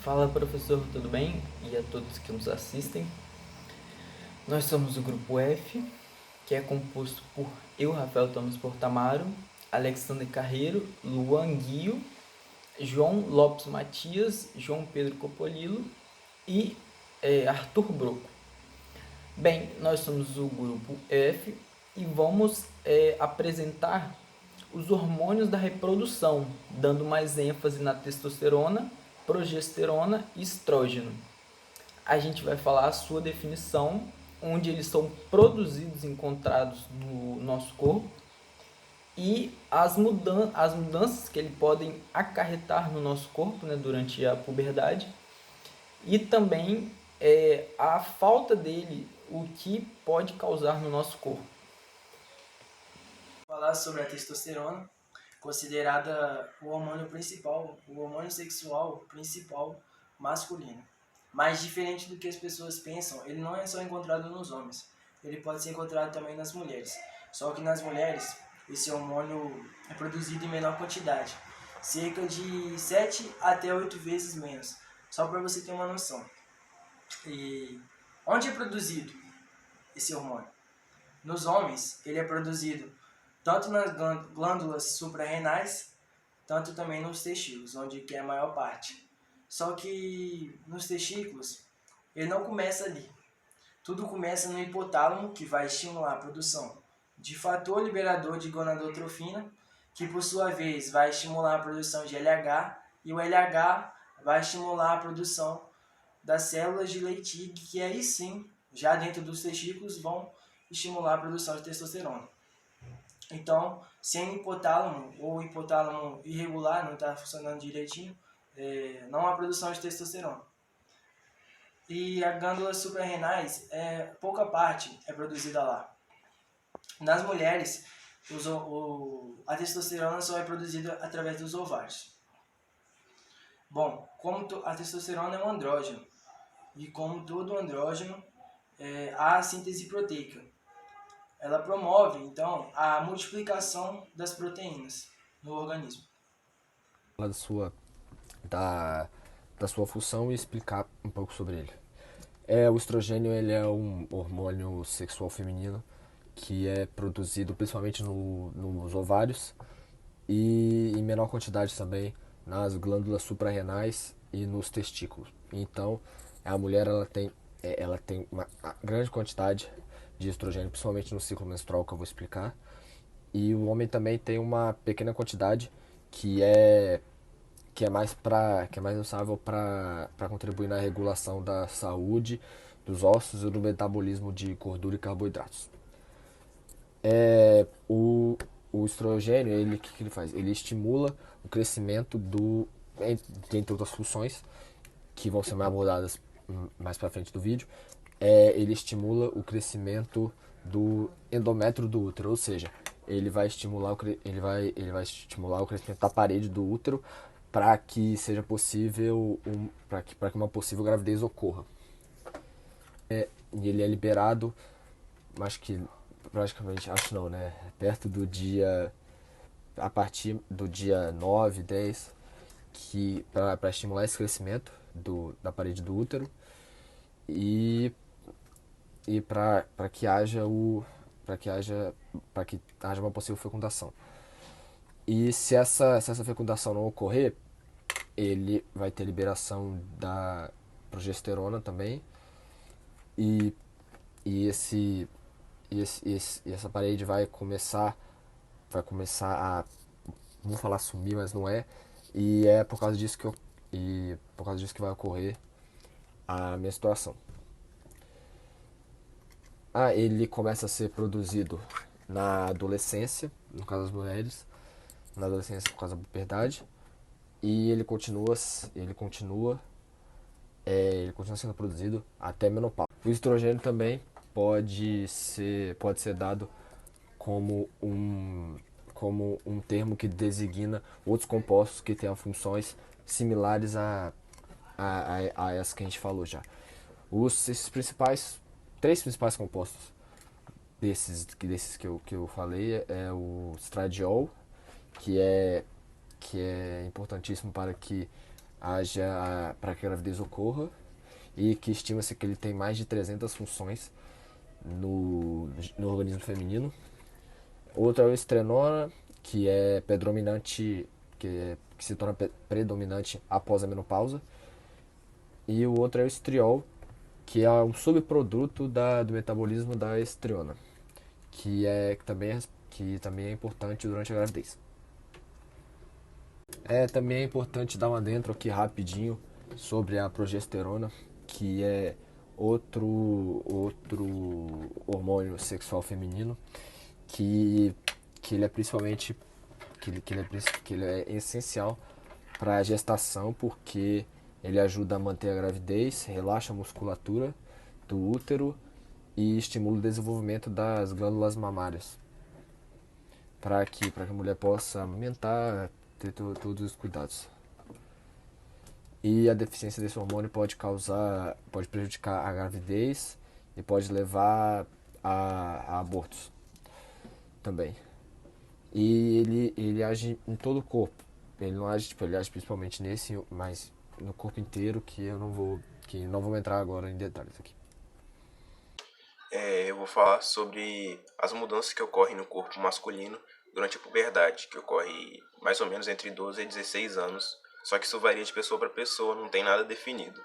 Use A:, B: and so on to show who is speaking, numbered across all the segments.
A: Fala professor, tudo bem? E a todos que nos assistem. Nós somos o grupo F, que é composto por eu, Rafael Thomas Portamaro, Alexandre Carreiro, Luan Guio, João Lopes Matias, João Pedro Copolilo e Arthur Broco. Bem, nós somos o grupo F e vamos apresentar os hormônios da reprodução, dando mais ênfase na testosterona, progesterona e estrógeno. A gente vai falar a sua definição, onde eles são produzidos e encontrados no nosso corpo e as mudanças que eles podem acarretar no nosso corpo, né, durante a puberdade, e também a falta dele, o que pode causar no nosso corpo.
B: Falar sobre a testosterona, considerada o hormônio principal, o hormônio sexual principal masculino. Mas diferente do que as pessoas pensam, ele não é só encontrado nos homens, ele pode ser encontrado também nas mulheres. Só que nas mulheres, esse hormônio é produzido em menor quantidade, cerca de 7 até 8 vezes menos, só para você ter uma noção. E onde é produzido esse hormônio? Nos homens, ele é produzido tanto nas glândulas suprarrenais, tanto também nos testículos, onde que é a maior parte. Só que nos testículos, ele não começa ali. Tudo começa no hipotálamo, que vai estimular a produção de fator liberador de gonadotrofina, que por sua vez vai estimular a produção de LH, e o LH vai estimular a produção das células de Leydig, que aí sim, já dentro dos testículos, vão estimular a produção de testosterona. Então, sem hipotálamo ou hipotálamo irregular, não está funcionando direitinho, não há produção de testosterona. E as glândulas suprarrenais, pouca parte é produzida lá. Nas mulheres, a testosterona só é produzida através dos ovários. Bom, como a testosterona é um andrógeno, e como todo andrógeno, há a síntese proteica. Ela promove, então, a multiplicação das proteínas no organismo.
C: Da sua, da, da sua função e explicar um pouco sobre ele. O estrogênio ele é um hormônio sexual feminino que é produzido principalmente nos ovários e em menor quantidade também nas glândulas suprarrenais e nos testículos. Então, a mulher ela tem uma grande quantidade de estrogênio, principalmente no ciclo menstrual, que eu vou explicar. E o homem também tem uma pequena quantidade que é que é mais usável para contribuir na regulação da saúde dos ossos e do metabolismo de gordura e carboidratos. O estrogênio, ele, o que ele faz? Ele estimula o crescimento entre outras funções, que vão ser mais abordadas mais para frente do vídeo. Ele estimula o crescimento do endométrio do útero, ou seja, ele vai estimular o crescimento da parede do útero para que seja possível para que uma possível gravidez ocorra. E ele é liberado, acho que praticamente, acho não, né? Perto do dia, a partir do dia 9 10 que para estimular esse crescimento da parede do útero e para que haja para que haja uma possível fecundação. E se essa fecundação não ocorrer, ele vai ter liberação da progesterona também e, e esse e essa parede vai começar a, vou falar sumir, mas não é, e é por causa disso que vai ocorrer a menstruação. Ele começa a ser produzido na adolescência, no caso das mulheres, na adolescência por causa da puberdade, e ele continua sendo produzido até a menopausa. O estrogênio também pode ser dado como um termo que designa outros compostos que tenham funções similares a essa que a gente falou já. Esses três principais compostos desses que eu falei é o estradiol, que é importantíssimo para que para que a gravidez ocorra, e que estima-se que ele tem mais de 300 funções no organismo feminino. Outro é o estrenona, que é predominante, que se torna predominante após a menopausa. E o outro é o estriol, que é um subproduto do metabolismo da estriona, que também é importante durante a gravidez. Também é importante dar um adentro aqui rapidinho sobre a progesterona, que é outro hormônio sexual feminino, que ele é principalmente que ele é essencial para a gestação, porque ele ajuda a manter a gravidez, relaxa a musculatura do útero e estimula o desenvolvimento das glândulas mamárias, para que a mulher possa amamentar, ter todos os cuidados. E a deficiência desse hormônio pode prejudicar a gravidez e pode levar a abortos também. E ele age em todo o corpo. Ele não age, ele age principalmente nesse, mas no corpo inteiro, que não vou entrar agora em detalhes aqui.
D: Eu vou falar sobre as mudanças que ocorrem no corpo masculino durante a puberdade, que ocorre mais ou menos entre 12 e 16 anos, só que isso varia de pessoa para pessoa, não tem nada definido.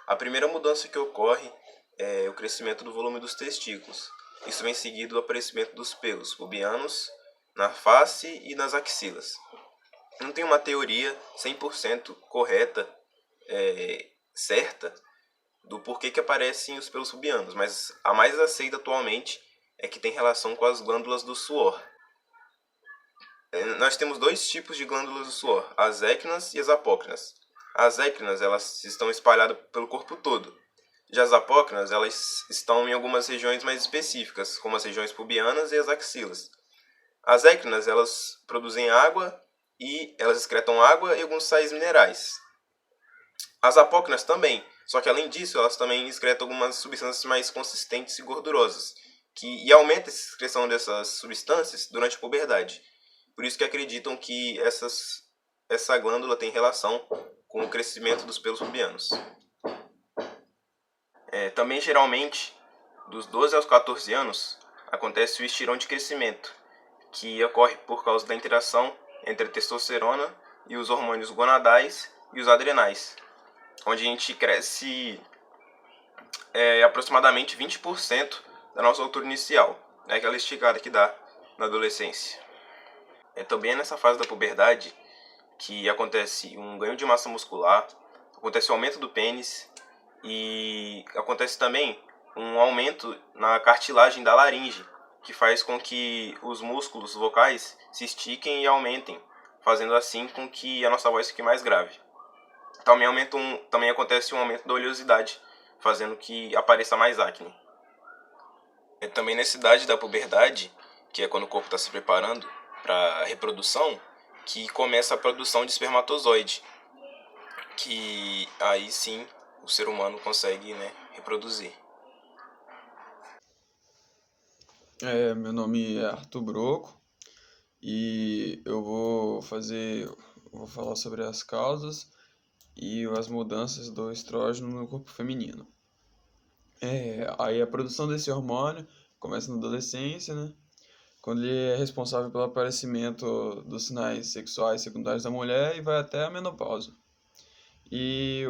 D: A primeira mudança que ocorre é o crescimento do volume dos testículos. Isso vem seguido do aparecimento dos pelos pubianos na face e nas axilas. Não tem uma teoria 100% correta, certa, do porquê que aparecem os pelos pubianos, mas a mais aceita atualmente é que tem relação com as glândulas do suor. Nós temos dois tipos de glândulas do suor, as équinas e as apócrinas. As équinas, elas estão espalhadas pelo corpo todo. Já as apócrinas, elas estão em algumas regiões mais específicas, como as regiões pubianas e as axilas. As équinas, elas produzem água e elas excretam água e alguns sais minerais. As apócrinas também, só que além disso, elas também excretam algumas substâncias mais consistentes e gordurosas, e aumenta a excreção dessas substâncias durante a puberdade. Por isso que acreditam que essa glândula tem relação com o crescimento dos pelos pubianos. Também, geralmente, dos 12 aos 14 anos, acontece o estirão de crescimento, que ocorre por causa da interação entre a testosterona e os hormônios gonadais e os adrenais, onde a gente cresce aproximadamente 20% da nossa altura inicial, aquela esticada que dá na adolescência. Também é nessa fase da puberdade que acontece um ganho de massa muscular, acontece o aumento do pênis e acontece também um aumento na cartilagem da laringe, que faz com que os músculos vocais se estiquem e aumentem, fazendo assim com que a nossa voz fique mais grave. Também acontece um aumento da oleosidade, fazendo que apareça mais acne. Também nessa idade da puberdade, que é quando o corpo está se preparando para a reprodução, que começa a produção de espermatozoide, que aí sim o ser humano consegue, reproduzir.
E: Meu nome é Arthur Broco e eu vou falar sobre as causas e as mudanças do estrógeno no corpo feminino. Aí a produção desse hormônio começa na adolescência, né? Quando ele é responsável pelo aparecimento dos sinais sexuais secundários da mulher e vai até a menopausa. E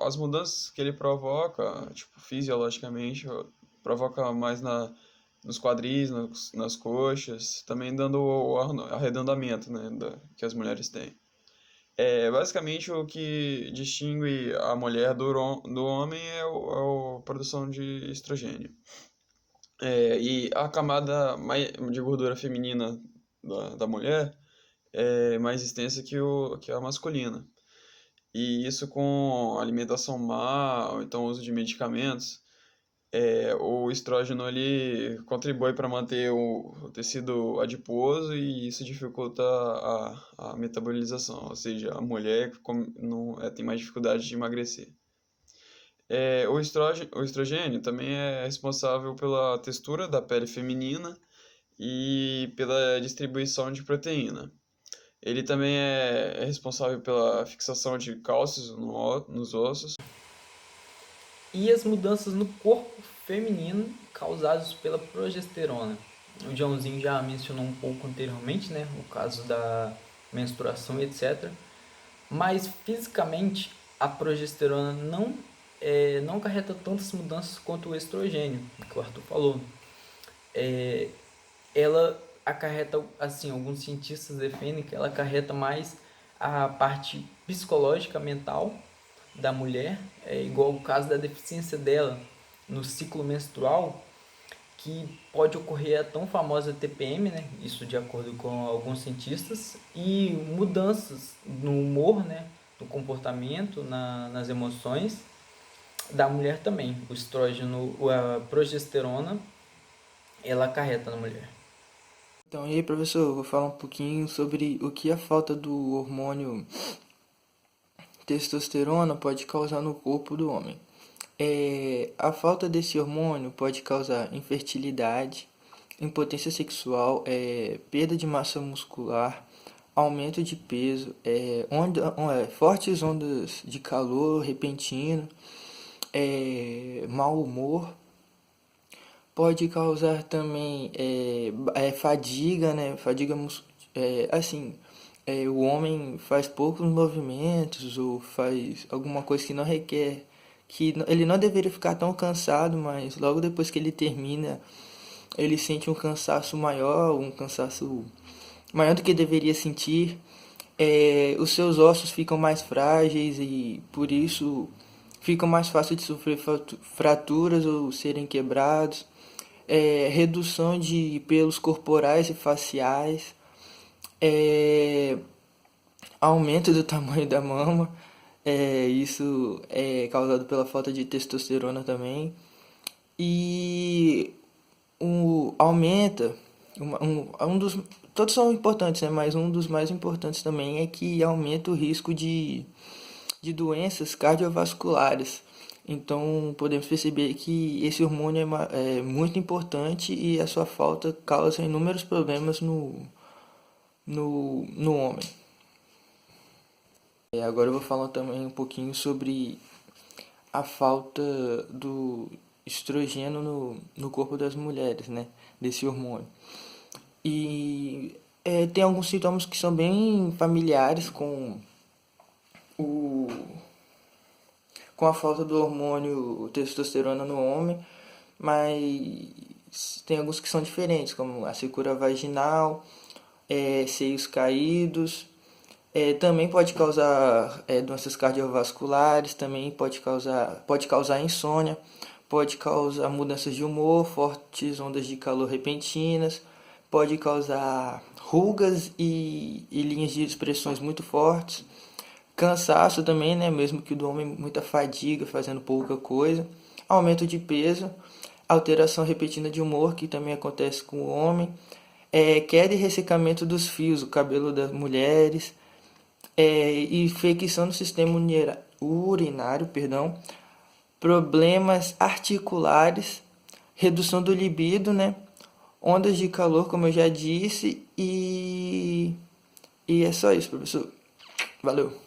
E: as mudanças que ele provoca, fisiologicamente, provoca mais nos quadris, nas coxas, também dando o arredondamento, né, que as mulheres têm. Basicamente, o que distingue a mulher do homem é a produção de estrogênio. E a camada de gordura feminina da mulher é mais extensa que a masculina. E isso com alimentação má, ou então uso de medicamentos, o estrógeno ele contribui para manter o tecido adiposo e isso dificulta a metabolização, ou seja, a mulher tem mais dificuldade de emagrecer. O estrogênio também é responsável pela textura da pele feminina e pela distribuição de proteína. Ele também é responsável pela fixação de cálcios nos ossos.
A: E as mudanças no corpo feminino causadas pela progesterona. O Joãozinho já mencionou um pouco anteriormente, né? O caso da menstruação, etc. Mas fisicamente a progesterona não acarreta tantas mudanças quanto o estrogênio, que o Arthur falou. Ela acarreta, assim, alguns cientistas defendem que ela acarreta mais a parte psicológica, mental da mulher, igual o caso da deficiência dela no ciclo menstrual, que pode ocorrer a tão famosa TPM, né? Isso de acordo com alguns cientistas, e mudanças no humor, né? No comportamento, nas emoções da mulher também. O estrógeno, a progesterona, ela acarreta na mulher.
F: Então, e aí, professor, eu vou falar um pouquinho sobre o que a falta do hormônio testosterona pode causar no corpo do homem. A falta desse hormônio pode causar infertilidade, impotência sexual, perda de massa muscular, aumento de peso, fortes ondas de calor repentino, mau humor. Pode causar também fadiga, né? O homem faz poucos movimentos ou faz alguma coisa que não requer, ele não deveria ficar tão cansado, mas logo depois que ele termina, ele sente um cansaço maior do que deveria sentir. Os seus ossos ficam mais frágeis e por isso fica mais fácil de sofrer fraturas ou serem quebrados. Redução de pelos corporais e faciais, aumento do tamanho da mama, isso é causado pela falta de testosterona também, e aumenta, todos são importantes, né, mas um dos mais importantes também é que aumenta o risco de doenças cardiovasculares. Então, podemos perceber que esse hormônio é muito importante e a sua falta causa inúmeros problemas no homem. Agora eu vou falar também um pouquinho sobre a falta do estrogênio no corpo das mulheres, né? Desse hormônio. E tem alguns sintomas que são bem familiares com a falta do hormônio testosterona no homem, mas tem alguns que são diferentes, como a secura vaginal, seios caídos, também pode causar doenças cardiovasculares, também pode causar insônia, pode causar mudanças de humor, fortes ondas de calor repentinas, pode causar rugas e linhas de expressões muito fortes. Cansaço também, né? Mesmo que do homem, muita fadiga, fazendo pouca coisa. Aumento de peso, alteração repentina de humor, que também acontece com o homem. Queda e ressecamento dos fios, o cabelo das mulheres. Infecção no sistema urinário, problemas articulares, redução do libido, né? Ondas de calor, como eu já disse. E é só isso, professor. Valeu!